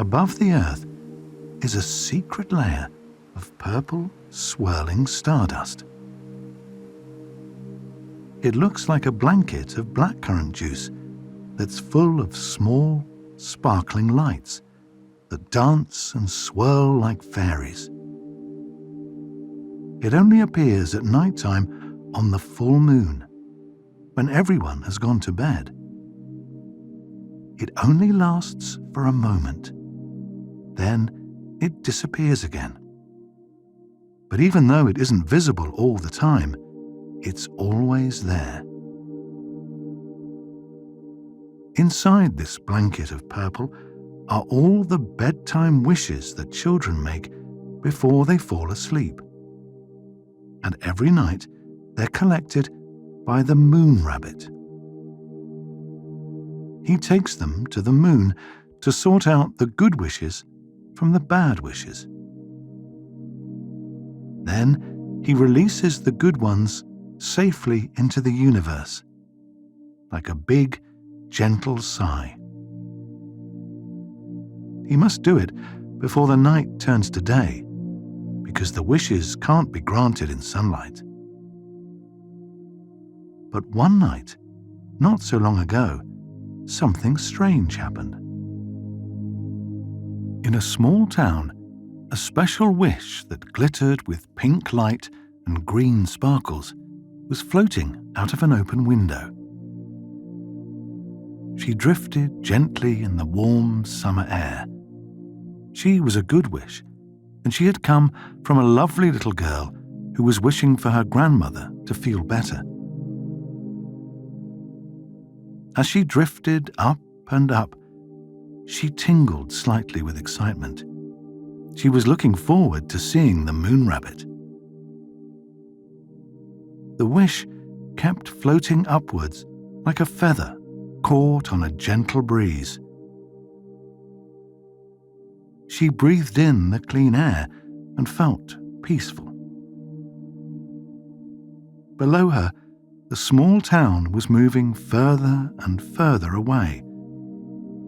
above the earth is a secret layer of purple, swirling stardust. It looks like a blanket of blackcurrant juice that's full of small, sparkling lights that dance and swirl like fairies. It only appears at night time on the full moon, when everyone has gone to bed. It only lasts for a moment. Then it disappears again. But even though it isn't visible all the time, it's always there. Inside this blanket of purple are all the bedtime wishes that children make before they fall asleep. And every night they're collected by the moon rabbit. He takes them to the moon to sort out the good wishes from the bad wishes. Then he releases the good ones safely into the universe, like a big, gentle sigh. He must do it before the night turns to day, because the wishes can't be granted in sunlight. But one night, not so long ago, something strange happened. In a small town, a special wish that glittered with pink light and green sparkles was floating out of an open window. She drifted gently in the warm summer air. She was a good wish, and she had come from a lovely little girl who was wishing for her grandmother to feel better. As she drifted up and up, she tingled slightly with excitement. She was looking forward to seeing the moon rabbit. The wish kept floating upwards like a feather caught on a gentle breeze. She breathed in the clean air and felt peaceful. Below her, the small town was moving further and further away.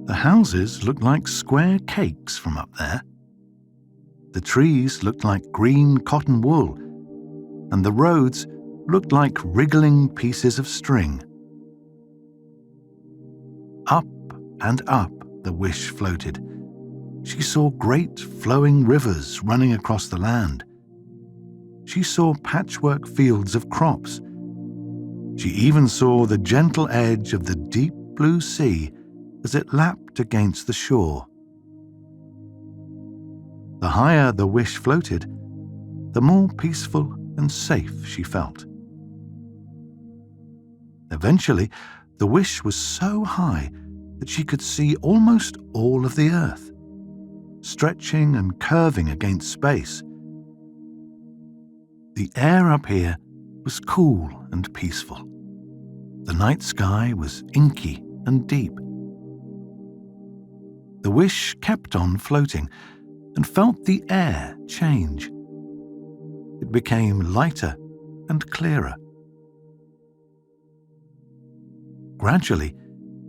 The houses looked like square cakes from up there. The trees looked like green cotton wool, and the roads looked like wriggling pieces of string. Up and up the wish floated. She saw great flowing rivers running across the land. She saw patchwork fields of crops. She even saw the gentle edge of the deep blue sea as it lapped against the shore. The higher the wish floated, the more peaceful and safe she felt. Eventually, the wish was so high that she could see almost all of the earth, stretching and curving against space. The air up here was cool and peaceful. The night sky was inky and deep. The wish kept on floating and felt the air change. It became lighter and clearer. Gradually,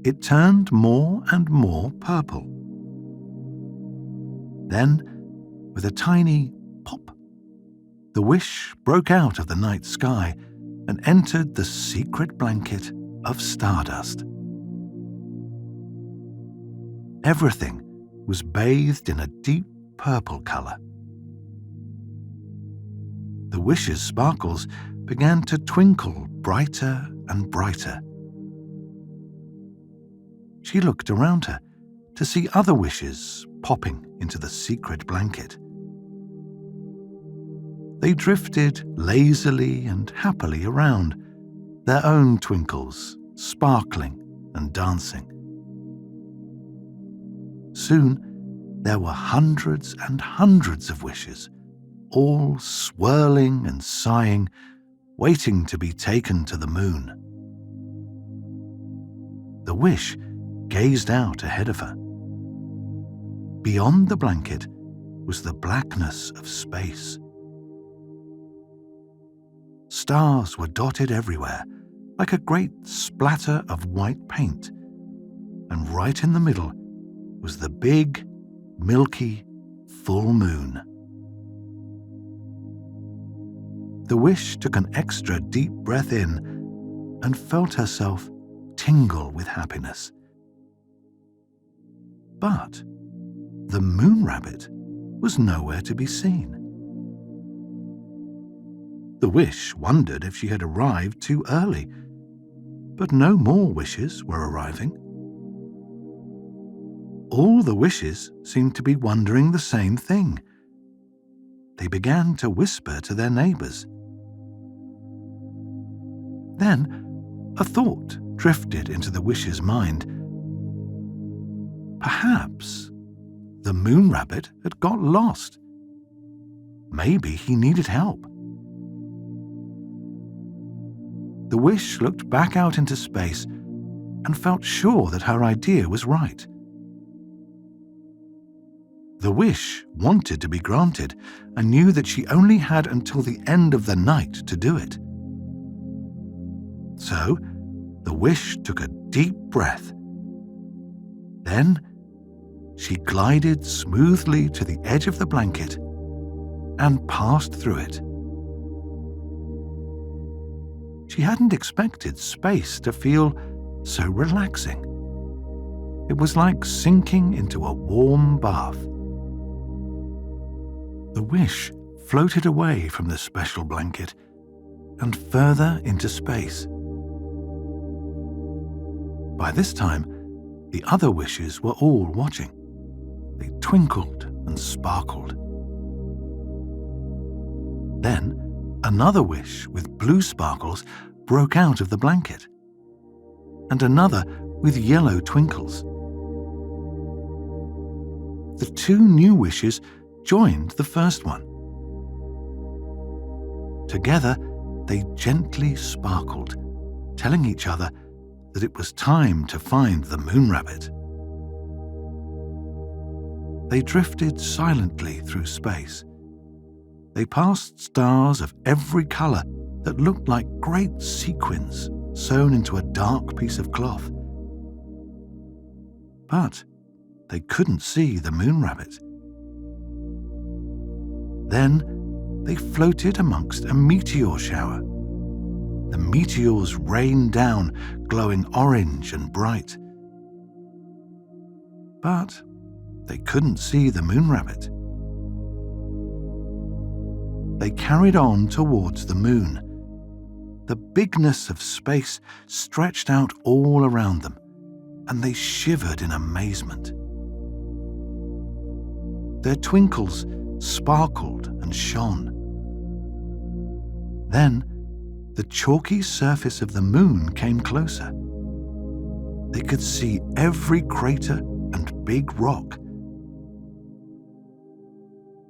it turned more and more purple. Then, with a tiny pop, the wish broke out of the night sky and entered the secret blanket of stardust. Everything was bathed in a deep purple color. The wish's sparkles began to twinkle brighter and brighter. She looked around her to see other wishes popping into the secret blanket. They drifted lazily and happily around, their own twinkles sparkling and dancing. Soon, there were hundreds and hundreds of wishes, all swirling and sighing, waiting to be taken to the moon. The wish gazed out ahead of her. Beyond the blanket was the blackness of space. Stars were dotted everywhere, like a great splatter of white paint, and right in the middle was the big, milky full moon. The wish took an extra deep breath in and felt herself tingle with happiness. But the moon rabbit was nowhere to be seen. The wish wondered if she had arrived too early, but no more wishes were arriving. All the wishes seemed to be wondering the same thing. They began to whisper to their neighbors. Then a thought drifted into the wish's mind. Perhaps the moon rabbit had got lost. Maybe he needed help. The wish looked back out into space and felt sure that her idea was right. The wish wanted to be granted and knew that she only had until the end of the night to do it. So, the wish took a deep breath. Then, she glided smoothly to the edge of the blanket and passed through it. She hadn't expected space to feel so relaxing. It was like sinking into a warm bath. The wish floated away from the special blanket and further into space. By this time, the other wishes were all watching. They twinkled and sparkled. Then, another wish with blue sparkles broke out of the blanket, and another with yellow twinkles. The two new wishes joined the first one. Together, they gently sparkled, telling each other that it was time to find the moon rabbit. They drifted silently through space. They passed stars of every color that looked like great sequins sewn into a dark piece of cloth. But they couldn't see the moon rabbit. Then they floated amongst a meteor shower. The meteors rained down, glowing orange and bright. But they couldn't see the moon rabbit. They carried on towards the moon. The bigness of space stretched out all around them, and they shivered in amazement. Their twinkles sparkled and shone. Then, the chalky surface of the moon came closer. They could see every crater and big rock.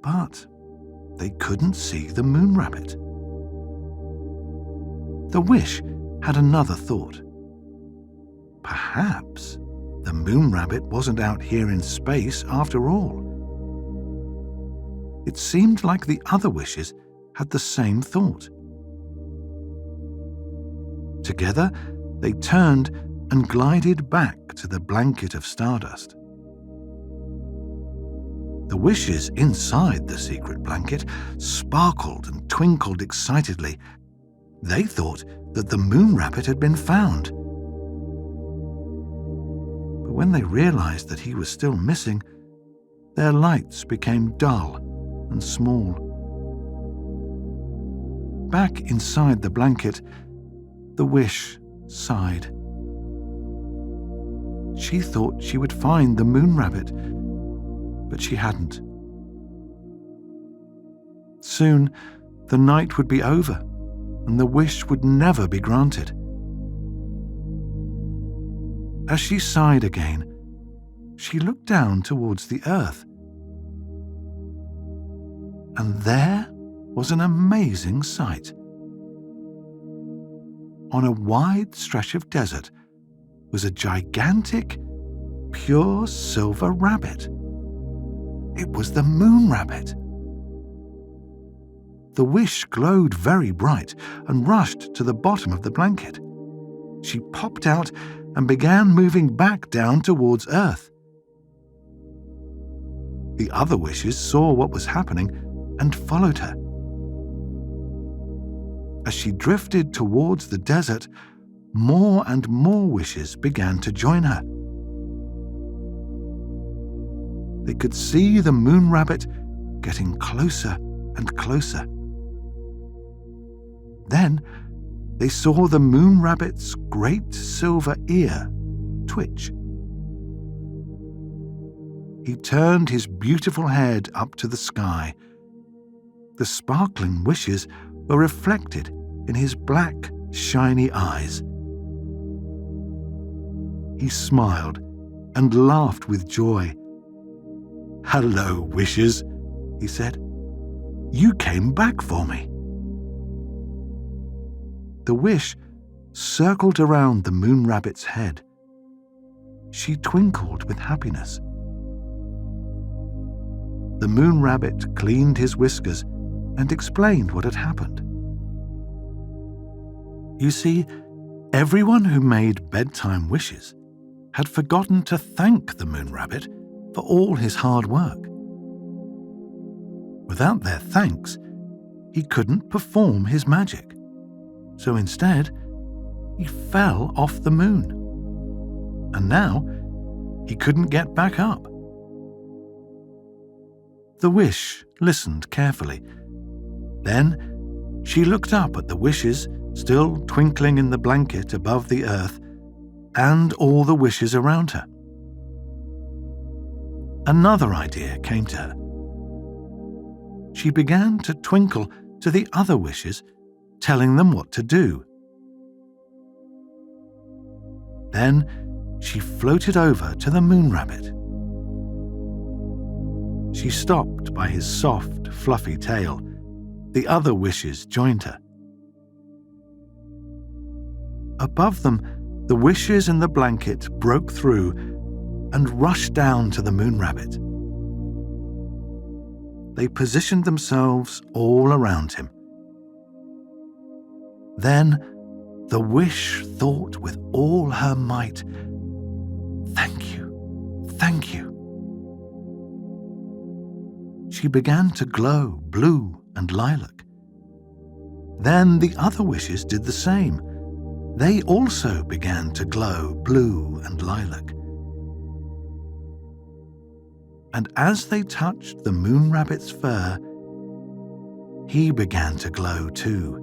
But they couldn't see the moon rabbit. The wish had another thought. Perhaps the moon rabbit wasn't out here in space after all. It seemed like the other wishes had the same thought. Together, they turned and glided back to the blanket of stardust. The wishes inside the secret blanket sparkled and twinkled excitedly. They thought that the moon rabbit had been found. But when they realized that he was still missing, their lights became dull and small. Back inside the blanket, the wish sighed. She thought she would find the moon rabbit, but she hadn't. Soon, the night would be over, and the wish would never be granted. As she sighed again, she looked down towards the earth. And there was an amazing sight. On a wide stretch of desert was a gigantic, pure silver rabbit. It was the moon rabbit. The wish glowed very bright and rushed to the bottom of the blanket. She popped out and began moving back down towards Earth. The other wishes saw what was happening and followed her. As she drifted towards the desert, more and more wishes began to join her. They could see the moon rabbit getting closer and closer. Then they saw the moon rabbit's great silver ear twitch. He turned his beautiful head up to the sky. The sparkling wishes were reflected in his black, shiny eyes. He smiled and laughed with joy. "Hello, wishes," he said. "You came back for me." The wish circled around the moon rabbit's head. She twinkled with happiness. The moon rabbit cleaned his whiskers and explained what had happened. You see, everyone who made bedtime wishes had forgotten to thank the moon rabbit for all his hard work. Without their thanks, he couldn't perform his magic. So instead, he fell off the moon. And now, he couldn't get back up. The wish listened carefully. Then, she looked up at the wishes still twinkling in the blanket above the earth and all the wishes around her. Another idea came to her. She began to twinkle to the other wishes, telling them what to do. Then she floated over to the moon rabbit. She stopped by his soft, fluffy tail. The other wishes joined her. Above them, the wishes in the blanket broke through and rushed down to the moon rabbit. They positioned themselves all around him. Then the wish thought with all her might, "Thank you, thank you." She began to glow blue and lilac. Then the other wishes did the same. They also began to glow blue and lilac. And as they touched the moon rabbit's fur, he began to glow too.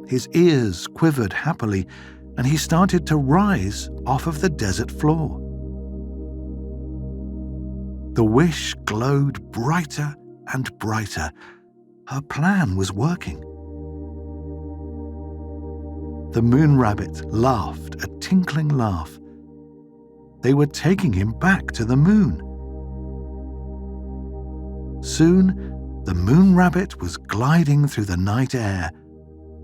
His ears quivered happily, and he started to rise off of the desert floor. The wish glowed brighter and brighter. Her plan was working. The moon rabbit laughed a tinkling laugh. They were taking him back to the moon. Soon, the moon rabbit was gliding through the night air,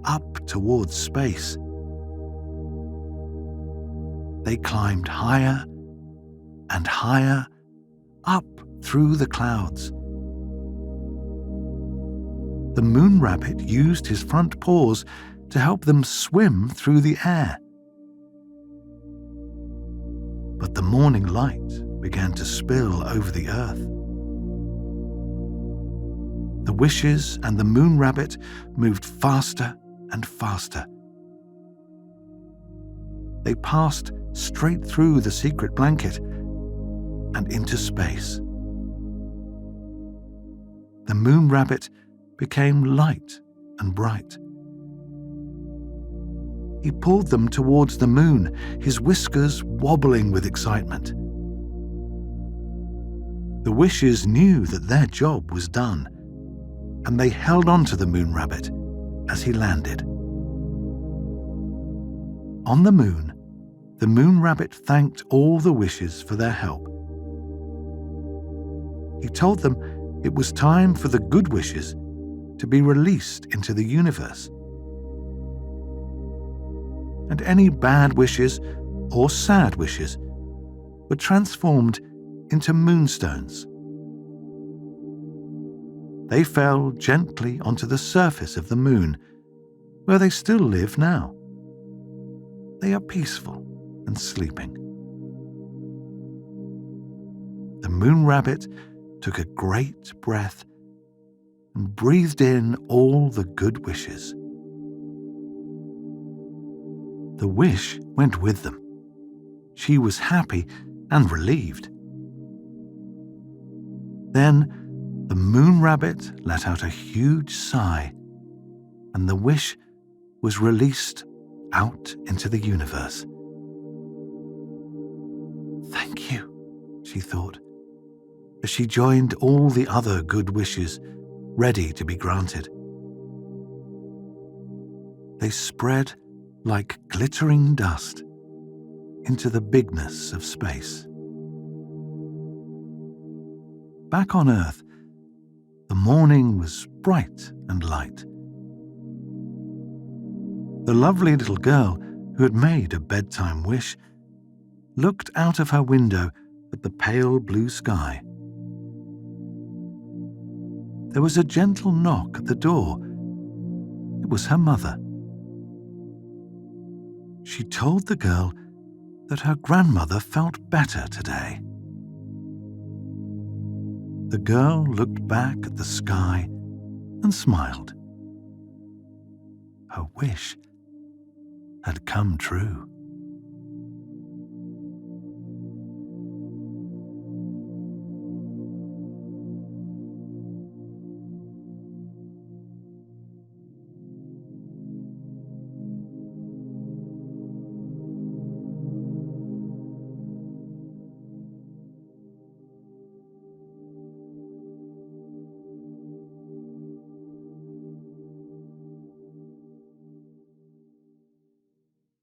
up towards space. They climbed higher and higher, up through the clouds. The moon rabbit used his front paws to help them swim through the air. But the morning light began to spill over the earth. The wishes and the moon rabbit moved faster and faster. They passed straight through the secret blanket and into space. The moon rabbit became light and bright. He pulled them towards the moon, his whiskers wobbling with excitement. The wishes knew that their job was done, and they held on to the moon rabbit as he landed. On the moon rabbit thanked all the wishes for their help. He told them it was time for the good wishes to be released into the universe. And any bad wishes or sad wishes were transformed into moonstones. They fell gently onto the surface of the moon, where they still live now. They are peaceful and sleeping. The moon rabbit took a great breath and breathed in all the good wishes. The wish went with them. She was happy and relieved. Then the moon rabbit let out a huge sigh, and the wish was released out into the universe. Thank you, she thought, as she joined all the other good wishes ready to be granted. They spread like glittering dust into the bigness of space. Back on Earth, the morning was bright and light. The lovely little girl who had made a bedtime wish looked out of her window at the pale blue sky. There was a gentle knock at the door. It was her mother. She told the girl that her grandmother felt better today. The girl looked back at the sky and smiled. Her wish had come true.